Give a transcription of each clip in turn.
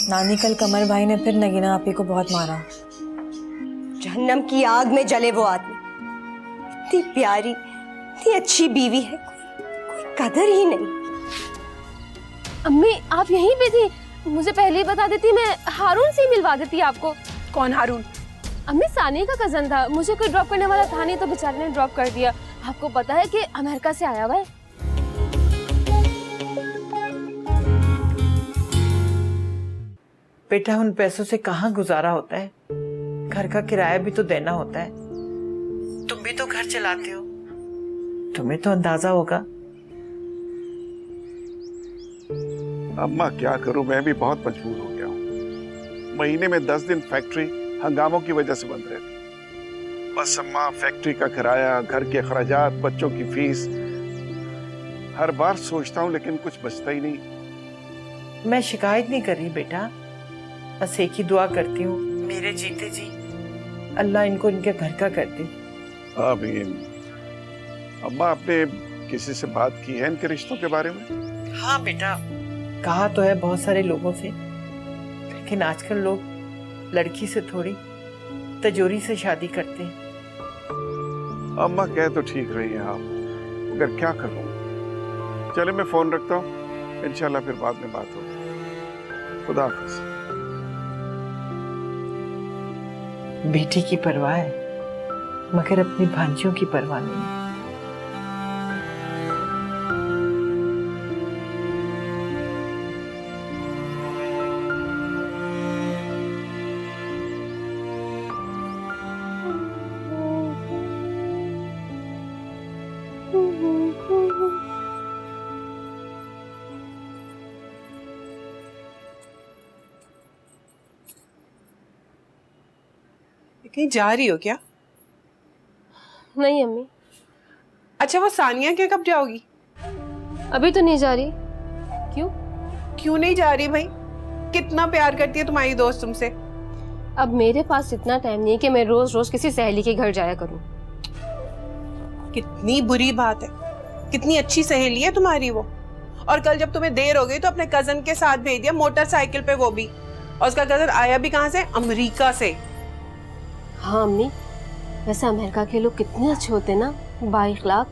नानी कल कमर भाई ने फिर नगीना आपी को बहुत मारा। जहन्नम की आग में जले वो आदमी। इतनी प्यारी, इतनी अच्छी बीवी है, कोई कदर ही नहीं। अम्मी आप यहीं पे थी, मुझे पहले ही बता देती, मैं हारून से ही मिलवा देती आपको। कौन हारून? अम्मी सानिया का कजन था, मुझे कोई ड्रॉप करने वाला था नहीं तो बेचारे ने ड्रॉप कर दिया। आपको पता है कि अमेरिका से आया हुआ है। बेटा उन पैसों से कहाँ गुजारा होता है, घर का किराया भी तो देना होता है। तुम भी तो घर चलाते हो, तुम्हें तो अंदाजा होगा। अम्मा क्या करूं, मैं भी बहुत मजबूर हो गया हूं। महीने में 10 दिन फैक्ट्री हंगामों की वजह से बंद रहती। बस अम्मा, फैक्ट्री का किराया, घर के खर्चात, बच्चों की फीस, हर बार सोचता हूं लेकिन कुछ बचता ही नहीं। मैं शिकायत नहीं कर रही बेटा, बस एक ही दुआ करती हूँ, मेरे जीते जी अल्लाह इनको इनके घर का कर दे। आमीन। अम्मा आपने किसी से बात की है इनके रिश्तों के बारे में? हाँ बेटा, कहा तो है बहुत सारे लोगों से, लेकिन आजकल लोग लड़की से थोड़ी तजोरी से शादी करते हैं। अम्मा कह तो ठीक रही हैं आप, मगर क्या करूं। चले मैं फोन रखता हूँ, इंशाल्लाह फिर बाद में बात होगी। खुदा हाफिज। बेटी की परवाह है मगर अपनी भांजियों की परवाह नहीं। कहीं जा रही हो क्या? नहीं अम्मी। अच्छा वो सानिया के कब जाओगी? अभी तो नहीं जा रही। क्यों? क्यों नहीं जा रही भाई? कितना प्यार करती है तुम्हारी दोस्त तुमसे। अब मेरे पास इतना टाइम नहीं है कि मैं रोज रोज किसी सहेली के घर जाया करूं। कितनी बुरी बात है, कितनी अच्छी सहेली है तुम्हारी वो। और कल जब तुम्हें देर हो गई तो अपने कजन के साथ भेज दिया मोटरसाइकिल पे, वो भी। और उसका कजन आया भी कहाँ से? अमेरिका से। हाँ अम्मी, वैसे अमेरिका के लोग कितने अच्छे होते ना, बाइखलाक।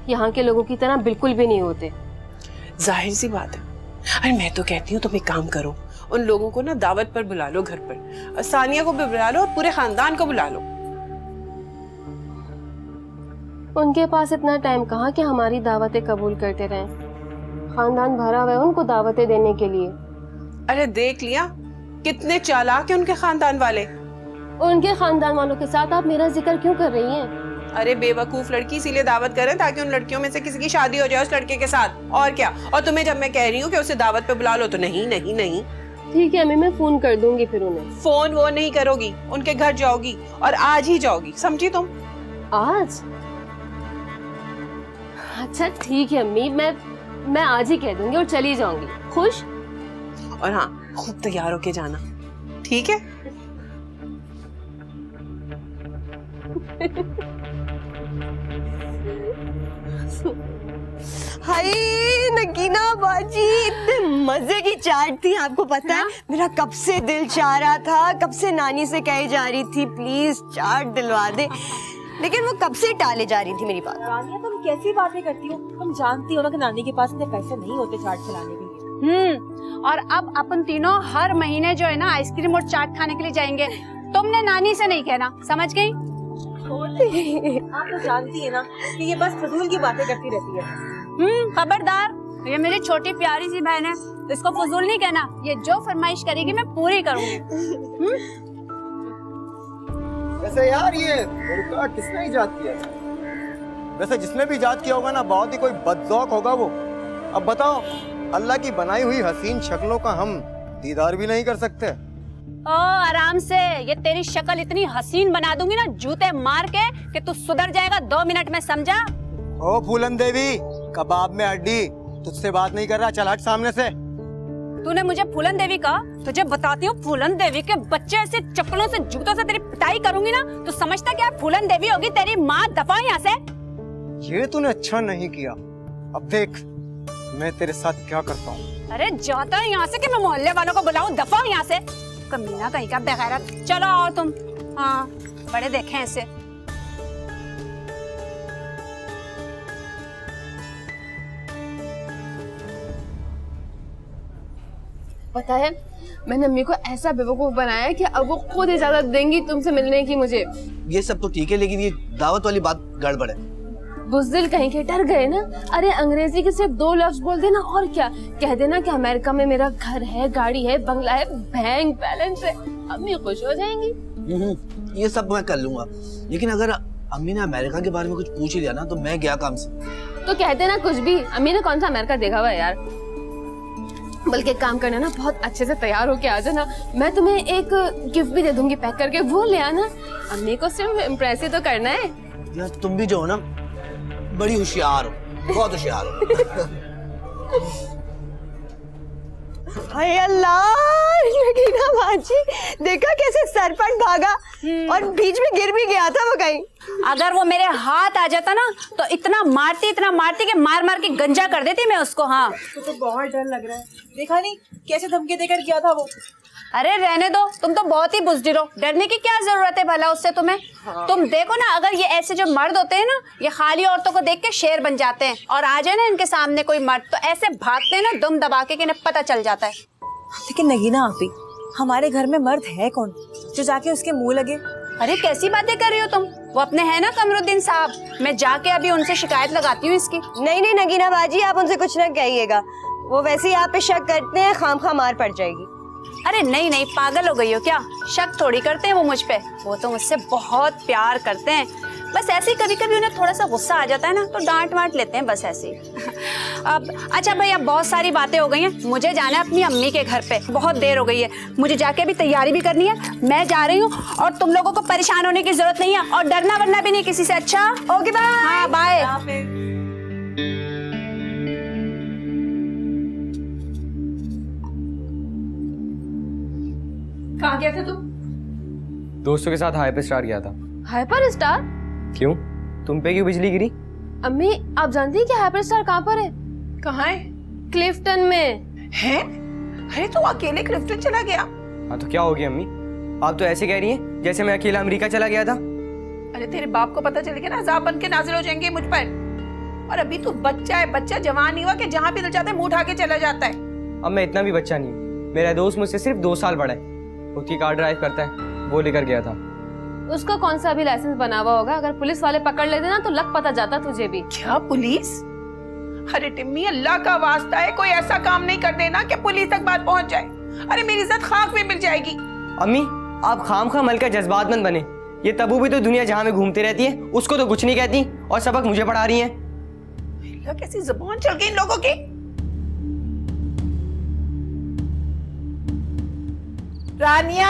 यहाँ के लोगों की तरह बिल्कुल भी नहीं होते। जाहिर सी बात है। अरे मैं तो कहती हूँ तुम एक काम करो, उन लोगों को ना दावत पर बुला लो घर पर, और सानिया को भी बुला लो और पूरे खानदान को बुला लो। उनके पास इतना टाइम कहाँ कि हमारी दावतें कबूल करते रहें। खानदान भरा हुआ है उनको दावतें देने के लिए। अरे देख लिया कितने चालाक है उनके खानदान वाले। उनके खानदान वालों के साथ आप मेरा जिक्र क्यों कर रही हैं? अरे बेवकूफ लड़की इसीलिए दावत कर रहे हैं ताकि उन लड़कियों में से किसी की शादी हो जाए उस लड़के के साथ, और क्या। और तुम्हें जब मैं कह रही हूँ कि उसे दावत पे बुला लो तो नहीं नहीं नहीं। ठीक है अम्मी, मैं फोन कर दूंगी फिर उन्हें। फोन वो नहीं करोगी, उनके घर जाओगी और आज ही जाओगी, समझी तुम? आज? अच्छा ठीक है अम्मी, मैं आज ही कह दूंगी और चली जाऊंगी। खुश? और हाँ, खूब तैयार होके जाना, ठीक है? हाय नगीना बाजी, इतने मजे की चाट थी, आपको पता है? मेरा कब से दिल चाह रहा था, कब से नानी से कही जा रही थी प्लीज चाट दिलवा दे, लेकिन वो कब से टाले जा रही थी मेरी बात। रानिया तुम कैसी बातें करती हो? तुम जानती हो ना कि नानी के पास इतने पैसे नहीं होते चाट खिलाने के लिए। और अब अपन तीनों हर महीने जो है ना आइसक्रीम और चाट खाने के लिए जाएंगे। तुमने नानी से नहीं कहना, समझ गई? आप तो जानती है ना कि ये बस फजूल की बातें करती रहती है। खबरदार, ये मेरी छोटी प्यारी सी बहन है, इसको फजूल नहीं कहना। ये जो फरमाइश करेगी मैं पूरी करूंगी। वैसे यार ये बुर्का किसने इजाद किया? वैसे जिसने भी इजाद किया होगा ना बहुत ही कोई बदजौक होगा वो। अब बताओ, अल्लाह की बनाई हुई हसीन शक्लों का हम दीदार भी नहीं कर सकते? ओ आराम से, ये तेरी शक्ल इतनी हसीन बना दूंगी ना जूते मार के कि तू सुधर जाएगा 2 मिनट में, समझा? ओ फूलन देवी, कबाब में हड्डी, तुझसे बात नहीं कर रहा, चल हट सामने से। तूने मुझे फूलन देवी कहा, तुझे बताती हूँ फूलन देवी के बच्चे ऐसे चप्पलों से जूतों से तेरी पिटाई करूंगी ना, तो समझता क्या फूलन देवी होगी तेरी माँ। दफा यहाँ से। ये तूने अच्छा नहीं किया। अब देख, मैं तेरे साथ क्या करता हूँ? अरे जाता है यहाँ से कि मैं मोहल्ले वालों को बुलाऊं, दफा हो यहाँ से। कमीना कहीं का बेगैरत। चलो आओ तुम। हाँ बड़े देखें ऐसे। पता है मैंने अम्मी को ऐसा बेवकूफ बनाया है कि अब वो खुद इजाजत देंगी तुमसे मिलने की मुझे। ये सब तो ठीक है, लेकिन ये दावत वाली बात गड़बड़ है। बुज़दिल कहीं के डर गए ना। अरे अंग्रेजी के सिर्फ 2 लफ्ज बोल देना और क्या, कह देना कि अमेरिका में मेरा घर है, गाड़ी है, बंगला है, बैंक बैलेंस है, अम्मी खुश हो जाएंगी। ये सब मैं कर लूंगा, लेकिन अगर अम्मी ने अमेरिका के बारे में कुछ पूछ ही लिया ना तो मैं गया काम से। तो कह देना कुछ भी, अम्मी ने कौन सा अमेरिका देखा हुआ है यार। बल्कि एक काम करना ना, बहुत अच्छे से तैयार होके आ जाना, मैं तुम्हें एक गिफ्ट भी दे दूंगी पैक करके, वो ले आना। अम्मी को सिर्फ इम्प्रेस ही तो करना है। यार तुम भी जो हो ना बड़ी होशियार हो, बहुत होशियार हो। हाय अल्लाह, नगीना बाजी देखा कैसे सरपंच भागा और बीच में गिर भी गया था वो कहीं। अगर वो मेरे हाथ आ जाता ना तो इतना मारती कि मार मार के गंजा कर देती मैं उसको। हाँ तो बहुत डर लग रहा है, देखा नहीं कैसे धमकी देकर किया था वो। अरे रहने दो, तुम तो बहुत ही बुज़दिल हो, डरने की क्या जरूरत है भला उससे तुम्हें। हाँ। तुम देखो ना, अगर ये ऐसे जो मर्द होते हैं ना, ये खाली औरतों को देख के शेर बन जाते हैं, और आ जाए ना इनके सामने कोई मर्द तो ऐसे भागते हैं ना दुम दबा के कि इन्हें पता चल जाता है। लेकिन नगीना आपी, हमारे घर में मर्द है कौन जो जाके उसके मुंह लगे? अरे कैसी बातें कर रही हो तुम, वो अपने है ना कमरुद्दीन साहब, मैं जाके अभी उनसे शिकायत लगाती हूँ इसकी। नहीं नहीं नगीना बाजी, आप उनसे कुछ न कहिएगा, वो वैसे ही आप पे शक करते हैं, खामखा मार पड़ जाएगी। अरे नहीं नहीं, पागल हो गई हो क्या? शक थोड़ी करते हैं वो मुझ पे, वो तो मुझसे बहुत प्यार करते हैं। बस ऐसे ही कभी कभी उन्हें थोड़ा सा गुस्सा आ जाता है ना तो डांट वाट लेते हैं, बस ऐसे ही। अब अच्छा भाई, अब बहुत सारी बातें हो गई हैं, मुझे जाना है अपनी अम्मी के घर पे, बहुत देर हो गई है, मुझे जाके अभी तैयारी भी करनी है। मैं जा रही हूँ और तुम लोगों को परेशान होने की जरूरत नहीं है, और डरना वरना भी नहीं किसी से। अच्छा ओके बाय। हाँ बाय। कहाँ गया था तुम? दोस्तों के साथ हाइपर स्टार गया था। Hyper star? क्यों, तुम पे क्यों बिजली गिरी? अम्मी आप जानती हैं कि हाइपर स्टार कहाँ पर है? कहाँ है? क्लिफ्टन में है? अरे तू अकेले क्लिफ्टन चला गया? हाँ तो क्या हो गया अम्मी, आप तो ऐसे कह रही हैं जैसे मैं अकेला अमेरिका चला गया था। अरे तेरे बाप को पता चल गया ना, अज़ाब बन के नाजिल हो जाएंगे मुझ पर। और अभी तू बच्चा है, बच्चा जवान नहीं हुआ कि जहाँ भी दिल चाहता है मुंह उठा के चला जाता है। अब मैं इतना भी बच्चा नहीं हूँ, मेरा दोस्त मुझसे सिर्फ 2 साल बड़ा है, उसकी कार ड्राइव करता है, वो लेकर गया था। उसका कौन सा अभी लाइसेंस बना हुआ होगा, अगर पुलिस वाले पकड़ लेते ना तो लग पता जाता तुझे भी। क्या पुलिस? अरे टिम्मी, अल्लाह का वास्ता है कोई ऐसा काम नहीं कर देना कि पुलिस तक बात पहुंच जाए। अरे मेरी इज्जत खाक में मिल जाएगी। अम्मी आप खामखा मल का जज्बात मत बने, ये तबू भी तो दुनिया जहाँ में घूमती रहती है, उसको तो कुछ नहीं कहती और सबक मुझे पढ़ा रही है। कैसी जुबान चल गई इन लोगों की। रानिया,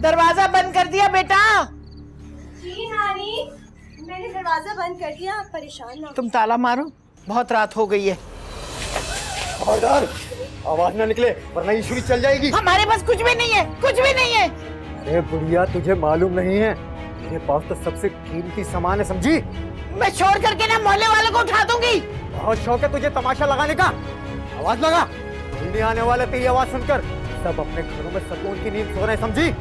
दरवाजा बंद कर दिया बेटा? जी नानी, मैंने दरवाजा बंद कर दिया, आप परेशान ना। तुम ताला मारो, बहुत रात हो गई है। खबरदार, आवाज ना निकले वरना ये छुरी चल जाएगी। हमारे पास कुछ भी नहीं है, कुछ भी नहीं है। अरे बुढ़िया, तुझे मालूम नहीं है, मेरे पास तो सबसे कीमती सामान है, समझी? मैं छोड़ करके ना मोहल्ले वालों को उठा दूंगी। बहुत शौक है तुझे तमाशा लगाने का, आवाज लगा। दिल्ली आने वाले तेरी आवाज सुनकर सब अपने घरों में सुकून की नींद सो रहे, समझी?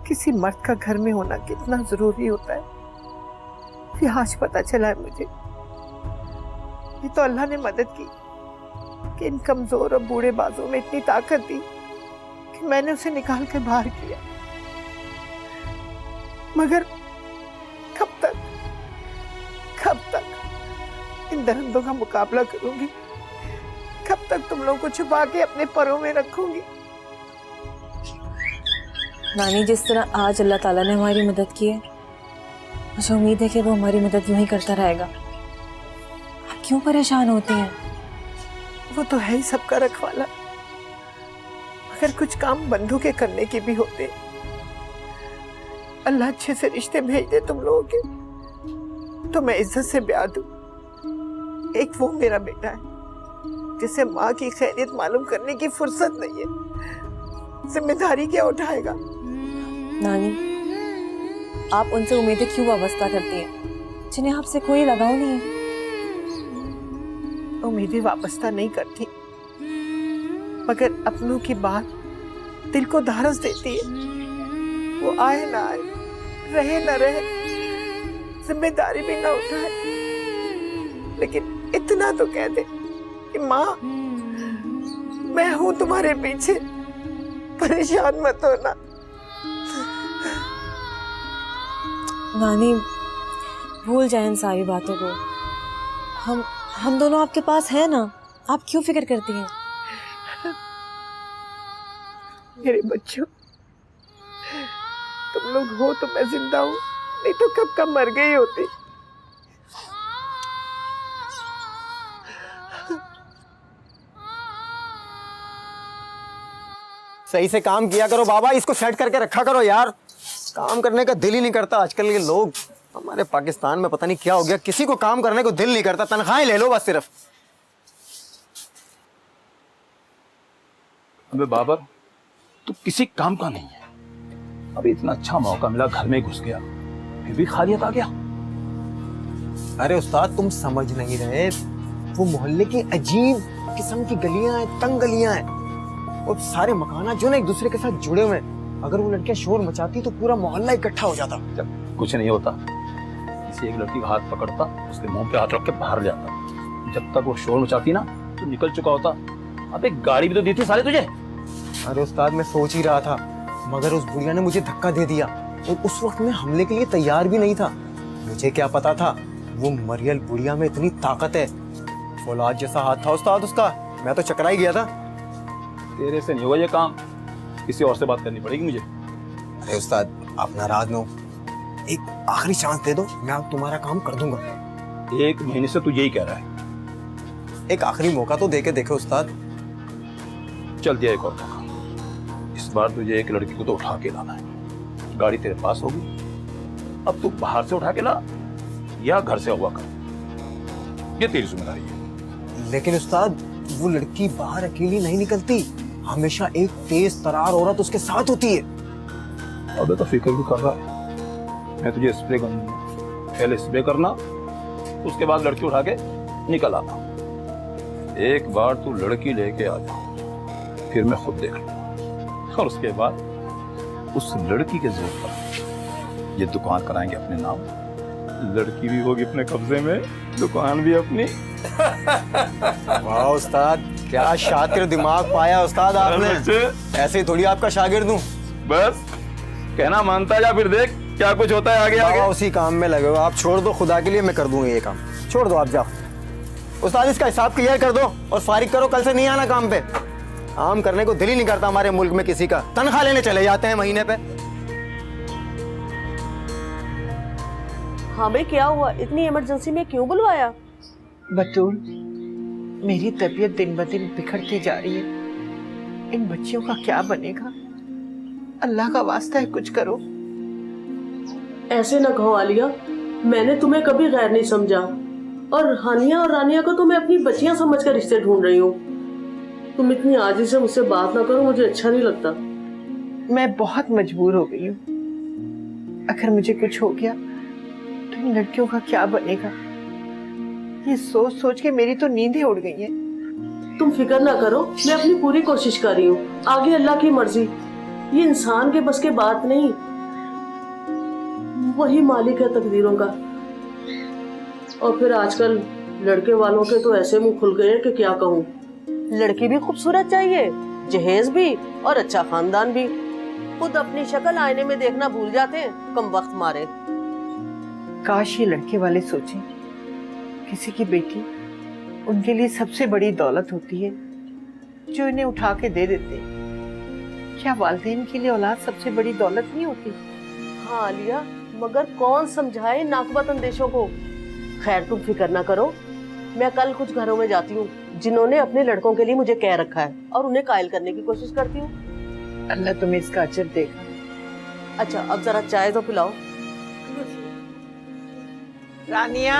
किसी मर्द का घर में होना कितना जरूरी होता है, ये आज पता चला है मुझे। ये तो अल्लाह ने मदद की कि इन कमजोर और बूढ़े बाजों में इतनी ताकत दी कि मैंने उसे निकाल के बाहर किया। मगर कब तक इन दरिंदों का मुकाबला करूंगी? कब तक तुम लोगों को छुपा के अपने परों में रखूंगी? नानी, जिस तरह आज अल्लाह ताला ने हमारी मदद की है, मुझे उम्मीद है कि वो हमारी मदद यूं ही करता रहेगा। क्यों परेशान होती हैं? वो तो है ही सबका रखवाला, मगर कुछ काम बंधु के करने के भी होते। अल्लाह अच्छे से रिश्ते भेज दे तुम लोगों के तो मैं इज्जत से ब्याह दूं। एक वो मेरा बेटा है जिसे माँ की खैरियत मालूम करने की फुर्सत नहीं है, जिम्मेदारी क्या उठाएगा? नानी, आप उनसे उम्मीदें क्यों वाबस्ता करती हैं जिन्हें आपसे कोई लगाव नहीं है? उम्मीदें वाबस्ता नहीं करती, मगर अपनों की बात दिल को धारस देती है। वो आए ना आए, रहे ना रहे, जिम्मेदारी भी ना उठाए, लेकिन इतना तो कह दे कि माँ मैं हूं तुम्हारे पीछे, परेशान मत होना। नानी, भूल जाए इन सारी बातों को। हम दोनों आपके पास हैं ना, आप क्यों फिक्र करती हैं? मेरे बच्चों, तुम लोग हो तो मैं जिंदा हूं, नहीं तो कब कब मर गई होती। सही से काम किया करो बाबा, इसको सेट करके रखा करो यार। काम करने का दिल ही नहीं करता आजकल के लोग। हमारे पाकिस्तान में पता नहीं क्या हो गया, किसी को काम करने को दिल नहीं करता, तनख्वाहें ले लो बस सिर्फ। अबे बाबर, तू किसी काम का नहीं है। अभी इतना अच्छा मौका मिला, घर में घुस गया, फिर भी खालियत आ गया। अरे उस्ताद, तुम समझ नहीं रहे, वो मोहल्ले की अजीब किस्म की गलियां हैं, तंग गलियां हैं, और सारे मकाना जो ना एक दूसरे के साथ जुड़े हुए हैं। अगर वो लड़कियां शोर मचाती तो पूरा मोहल्ला इकट्ठा हो जाता। कुछ नहीं होता, किसी एक लड़की का हाथ पकड़ता, उसके मुंह पे हाथ रख के बाहर जाता। जब तक वो शोर मचाती ना तो निकल चुका होता। अब एक गाड़ी भी तो दी थी साले तुझे। अरे उस्ताद, मैं सोच ही रहा था, मगर उस बुढ़िया ने मुझे धक्का दे दिया, और उस वक्त मैं हमले के लिए तैयार भी नहीं था। मुझे क्या पता था वो मरियल बुढ़िया में इतनी ताकत है। फौलाद जैसा हाथ था उस्ताद उसका, मैं तो चकरा ही गया था। तेरे से नहीं होगा ये काम, किसी और से बात करनी पड़ेगी मुझे। अरे उस्ताद, आप नाराज न हो, एक आखिरी चांस दे दो, मैं अब तुम्हारा काम कर दूंगा। 1 महीने से तू यही कह रहा है। एक आखिरी मौका तो दे के देखो उस्ताद। चल दिया एक और मौका। इस बार तुझे एक लड़की को तो उठा के लाना है। गाड़ी तेरे पास होगी, अब तू बाहर से उठा के ला या घर से हुआ कर, ये तेरी जिम्मेदारी है। लेकिन उस्ताद, वो लड़की बाहर अकेली नहीं निकलती, हमेशा एक तेज तरार औरत उसके साथ होती है। अबे तो फिक्र भी कर रहा है, मैं तुझे स्प्रे करूंगा। पहले स्प्रे करना, उसके बाद लड़की उठा के निकल आना। एक बार तू लड़की लेके आ जा, फिर मैं खुद देख लूंगा, और उसके बाद उस लड़की के जोर पर ये दुकान कराएंगे अपने नाम। लड़की भी होगी अपने कब्जे में, दुकान भी अपनी। वाह उस्ताद, क्या शातिर दिमाग पाया उस्ताद आपने। ऐसे ही थोड़ी आपका शागिर्द हूँ। बस कहना मानता जा, फिर देख क्या कुछ होता है आगे आगे। उसी काम में लगे हो आप, छोड़ दो, खुदा के लिए मैं कर दूंगा ये काम, छोड़ दो आप, जाओ। उस्ताद, इसका हिसाब क्लियर कर दो और फारिग करो, कल से नहीं आना काम पे। काम करने को दिल ही नहीं करता हमारे मुल्क में किसी का, तनख्वाह लेने चले जाते हैं महीने पे। हाँ भाई, क्या हुआ? इतनी इमरजेंसी में क्यों बुलवाया? बतूल, मेरी तबीयत दिन ब दिन बिखरती जा रही है। इन बच्चियों का क्या बनेगा? अल्लाह का वास्ता है, कुछ करो। ऐसे न कहो आलिया, मैंने तुम्हें कभी गैर नहीं समझा, और हानिया और रानिया को तो मैं अपनी बच्चियां समझकर रिश्ते ढूंढ रही हूँ। तुम इतनी आजी से मुझसे बात ना करो, मुझे अच्छा नहीं लगता। मैं बहुत मजबूर हो गई हूँ। अगर मुझे कुछ हो गया तो इन लड़कियों का क्या बनेगा? ये सोच सोच के मेरी तो नींदें उड़ गई हैं। तुम फिक्र ना करो, मैं अपनी पूरी कोशिश कर रही हूँ। आगे अल्लाह की मर्जी, ये इंसान के बस के बात नहीं, वही मालिक है तकदीरों का। और फिर आजकल लड़के वालों के तो ऐसे मुंह खुल गए हैं कि क्या कहूँ। लड़की भी खूबसूरत चाहिए, जहेज भी, और अच्छा खानदान भी। खुद अपनी शक्ल आईने में देखना भूल जाते हैं, कम वक्त मारे। काश ये लड़के वाले सोचें, किसी की बेटी उनके लिए सबसे बड़ी दौलत होती है जो इन्हें उठा के दे देते हैं। क्या वालिदैन के लिए औलाद सबसे बड़ी दौलत नहीं होती? हाँ आलिया, मगर कौन समझाए नाकबत अंदेशों को। खैर तुम फिक्र ना करो, मैं कल कुछ घरों में जाती हूँ जिन्होंने अपने लड़कों के लिए मुझे कह रखा है और उन्हें कायल करने की कोशिश करती हूँ। अल्लाह तुम्हें इसका अजर देगा। अच्छा अब जरा चाय तो पिलाओ। रानिया,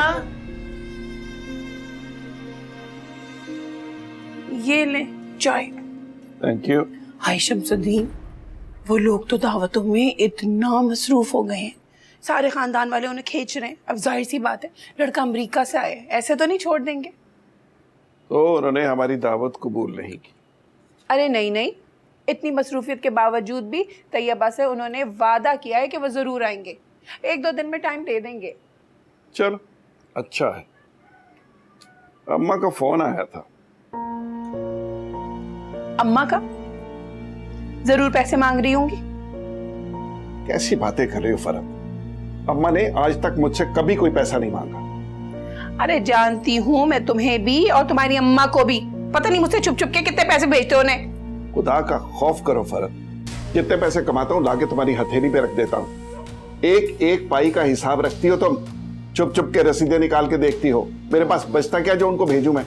ये ले चाय। Thank you. हाय शमसुद्दीन, वो लोग तो दावतों में इतना मसरूफ हो गए हैं, सारे खानदान वाले उन्हें खींच रहे हैं। अब जाहिर सी बात है, लड़का अमेरिका से आया है, ऐसे तो नहीं छोड़ देंगे। तो उन्होंने हमारी दावत कबूल नहीं की? अरे नहीं नहीं, इतनी मसरूफियत के बावजूद भी तैयबा से उन्होंने वादा किया है कि वो जरूर आएंगे। 1-2 दिन में टाइम दे देंगे। चलो अच्छा है। अम्मा का फोन आया था। अम्मा का? जरूर पैसे मांग रही होंगी। कैसी बातें कर रही हो फरहत? अम्मा ने आज तक मुझसे कभी कोई पैसा नहीं मांगा। अरे जानती हूँ मैं तुम्हें भी और तुम्हारी अम्मा को भी। पता नहीं मुझसे छुप छुप के कितने पैसे भेजते हो उन्हें। खुदा का खौफ करो फरहत, जितने पैसे कमाता हूँ लाके तुम्हारी हथेली पे रख देता हूँ। एक एक पाई का हिसाब रखती हो तुम, चुप चुप के रसीदें निकाल के देखती हो। मेरे पास बचता क्या जो उनको भेजूं मैं?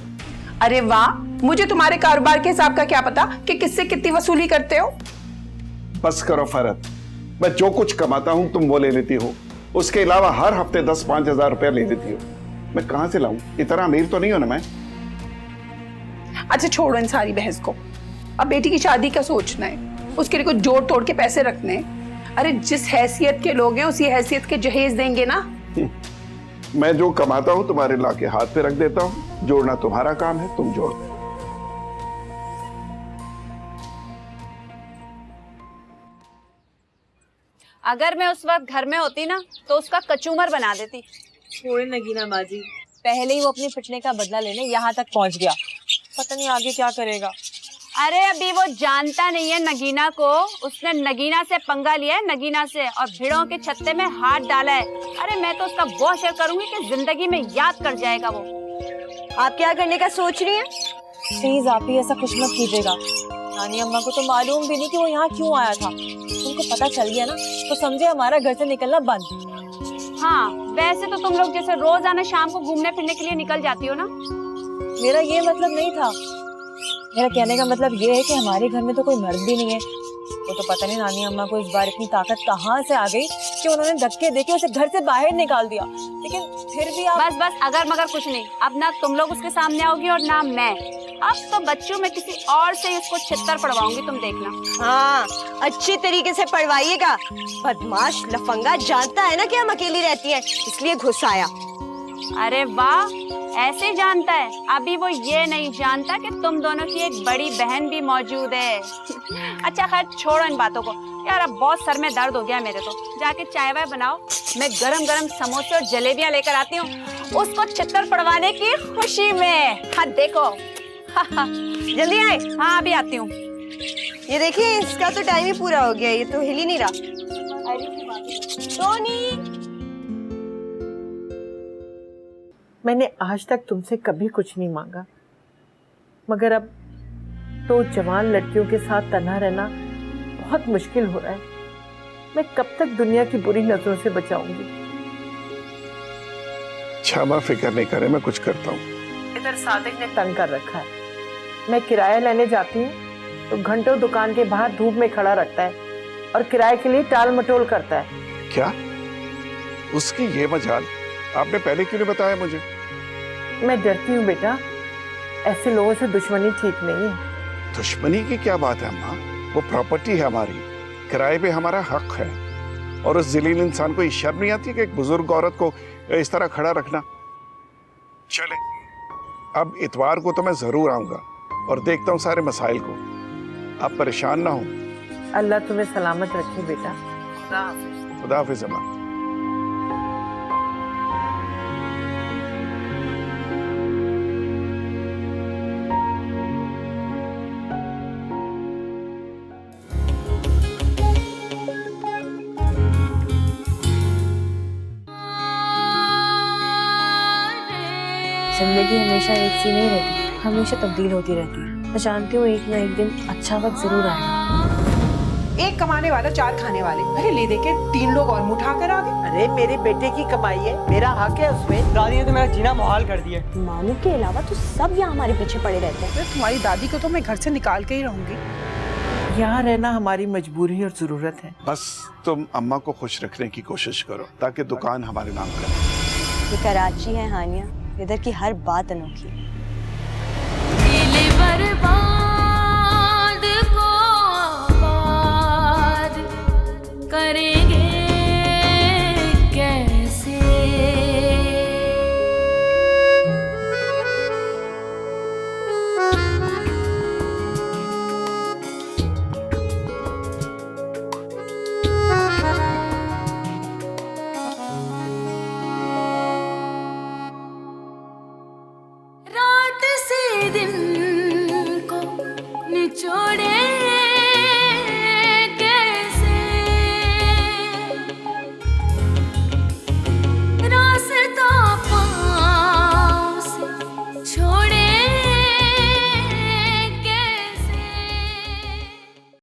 अरे वाह, मुझे तुम्हारे कारोबार के हिसाब का क्या पता कि किससे कितनी वसूली करते हो। बस करो फरहत, मैं जो कुछ कमाता हूँ तुम वो ले लेती हो, उसके अलावा हर हफ्ते 10-5 हजार रुपया ले लेती हो। मैं कहां से लाऊं? इतना अमीर तो नहीं हो ना मैं। अच्छा छोड़ो इन सारी बहस को, अब बेटी की शादी का सोचना है, उसके लिए कुछ जोड़ तोड़ के पैसे रखने हैं। अरे जिस हैसियत के लोग हैं उसी हैसियत के जहेज देंगे ना। मैं जो कमाता हूं तुम्हारे लाके हाथ पे रख देता हूं, जोड़ना तुम्हारा काम है, तुम जोड़ दो। अगर मैं उस वक्त घर में होती ना तो उसका कचूमर बना देती। छोड़े नगीना बाजी, पहले ही वो अपनी पिटने का बदला लेने यहाँ तक पहुँच गया, पता नहीं आगे क्या करेगा। अरे अभी वो जानता नहीं है नगीना को, उसने नगीना से पंगा लिया है, नगीना से, और भिड़ों के छत्ते में हाथ डाला है। अरे मैं तो उसका वो असर करूंगी कि जिंदगी में याद कर जाएगा वो। आप क्या करने का सोच रही हैं? प्लीज आप ही ऐसा कुछ मत कीजिएगा। नानी अम्मा को तो मालूम भी नहीं कि वो यहाँ क्यों आया था। उनको पता चल गया ना तो समझे हमारा घर से निकलना बंद। हाँ वैसे तो तुम लोग जैसे रोज आना शाम को घूमने फिरने के लिए निकल जाती हो ना। मेरा ये मतलब नहीं था, मेरा कहने का मतलब ये है कि हमारे घर में तो कोई मर्द भी नहीं है। वो तो पता नहीं नानी अम्मा को इस बार इतनी ताकत कहाँ से आ गई कि उन्होंने धक्के देके उसे घर से बाहर निकाल दिया। लेकिन फिर भी आप बस बस अगर मगर कुछ नहीं, अब ना तुम लोग उसके सामने आओगी और ना मैं। अब तो बच्चों में किसी और से उसको छित्तर पड़वाऊंगी, तुम देखना। हाँ अच्छी तरीके से पढ़वाइएगा। बदमाश लफंगा जानता है ना कि हम अकेली रहती हैं, इसलिए घुस आया। अरे वाह, ऐसे जानता है। अभी वो ये नहीं जानता कि तुम दोनों की एक बड़ी बहन भी मौजूद है। अच्छा खैर छोड़ो इन बातों को यार, अब बहुत सर में दर्द हो गया मेरे तो। जाके चाय वाय बनाओ, मैं गरम गरम समोसे और जलेबियां लेकर आती हूँ उसको छित्तर पड़वाने की खुशी में। हाँ देखो जल्दी आए। हाँ अभी आती हूँ। ये देखिए इसका तो टाइम ही पूरा हो गया, ये तो हिल ही नहीं रहा। टोनी, मैंने आज तक तुमसे कभी कुछ नहीं मांगा, मगर अब तो जवान लड़कियों के साथ तन्हा रहना बहुत मुश्किल हो रहा है। मैं कब तक दुनिया की बुरी नजरों से बचाऊंगी? क्षमा फिक्र नहीं करे, मैं कुछ करता हूँ। इधर सादिक ने तंग कर रखा है। मैं किराया लेने जाती हूँ तो घंटों दुकान के बाहर धूप में खड़ा रखता है और किराए के लिए टाल मटोल करता है। क्या उसकी ये मजाल आपने पहले क्यों नहीं बताया मुझे? मैं डरती हूँ बेटा, ऐसे लोगों से दुश्मनी ठीक नहीं है। दुश्मनी की क्या बात है अम्मा? वो प्रॉपर्टी है हमारी, किराए पे हमारा हक है। और उस जलील इंसान को ये शर्म नहीं आती कि एक बुजुर्ग औरत को इस तरह खड़ा रखना? चले अब इतवार को तो मैं जरूर आऊंगा और देखता हूँ सारे मसाइल को। आप परेशान ना हो। अल्लाह तुम्हें सलामत रखे बेटा। खुदा हाफिज़ अम्मा। जिंदगी हमेशा एक सी नहीं रहती, हमेशा तब्दील होती रहती है। मैं जानती हूँ एक ना एक दिन अच्छा वक्त जरूर आएगा। एक कमाने वाला 4 खाने वाले। अरे ले दे के 3 लोग और मुंह उठा कर आ गए। अरे मेरे बेटे की कमाई है, मेरा हक है उसमें। दादी ने तो मेरा जीना मुहाल कर दिया। मामू के अलावा तो सब यहाँ हमारे पीछे पड़े रहते हैं। तुम्हारी दादी को तो मैं घर से निकाल के ही रहूंगी। यहाँ रहना हमारी मजबूरी और जरूरत है। बस तुम अम्मा को खुश रखने की कोशिश करो ताकि दुकान हमारे नाम करे। ये कराची है हानिया, इधर की हर बात अनोखी है। करेंगे कैसे रात से दिन को निचोड़े